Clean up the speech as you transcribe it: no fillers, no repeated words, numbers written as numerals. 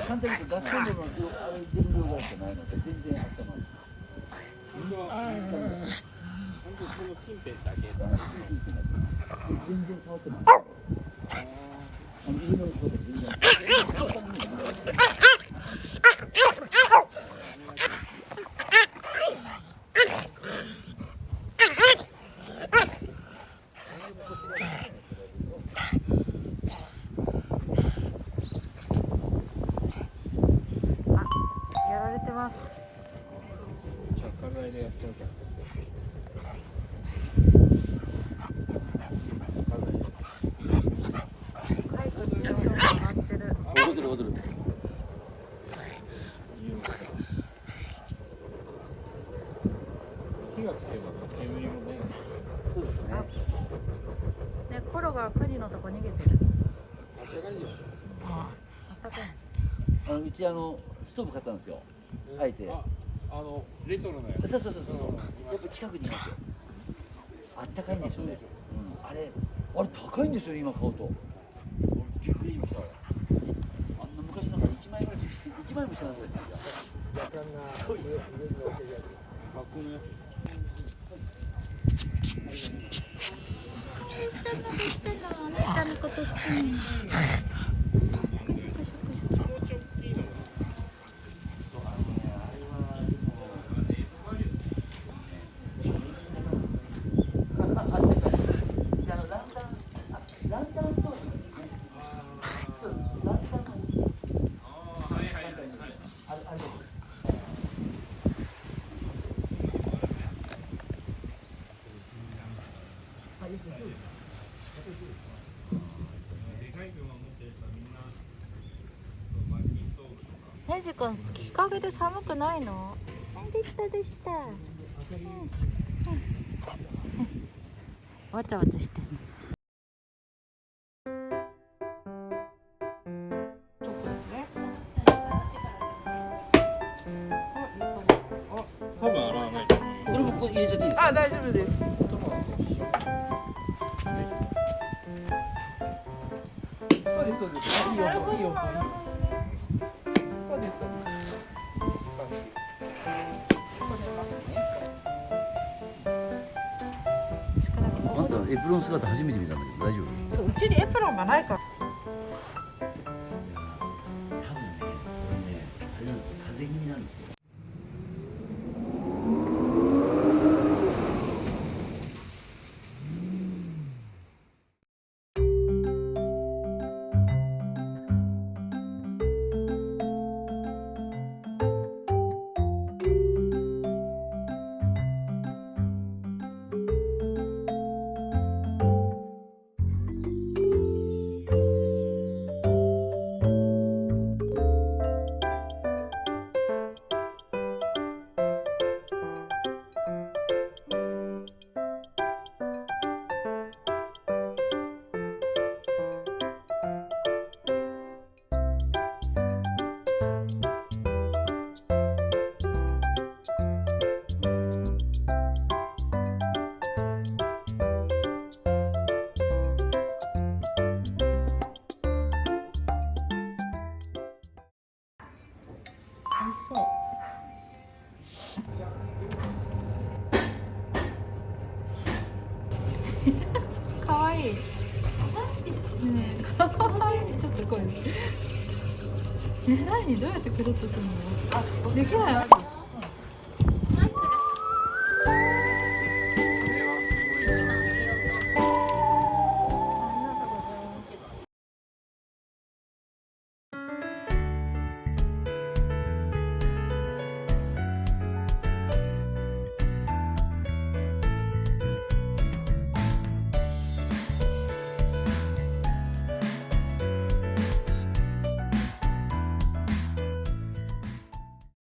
簡単に言うとガスコンロのあれ出る量がしかないので全然あったまる。この近辺だけ全然触ってない。家のこと全然。やられてます。着火剤でやっちゃうから。カイ君にテンションが上がってる。踊ってる踊る。火がつけば煙も出ない。そうですね。ね、コロがカニのとこ逃げてる。あったかいよ。あったかい。うちストーブ買ったんですよ。あえて。レトロなやつ。そう。やっぱ近くにいますよ。あったかいんでしょうね。あれ高いんですよ今買うと。びっくりしました。あんな昔なんか1万円ぐらいし1万円もしないですよ。そういう。箱のやつ。下のこと好きに。ねじ君、日陰で寒くないの？できた。わちゃわちゃしてる。多分洗わないと思う。これもここ入れちゃっていいですか？あ、大丈夫です。そうです。いいよ。そうです。あんたエプロン姿初めて見たんだけど大丈夫？そう、うちにエプロンがないから。多分ね、これね、あれなんですよ、風邪気味なんですよ。かわいい。ねえ、かわいい。ちょっとこれ。何どうやってクロッとするの？できない。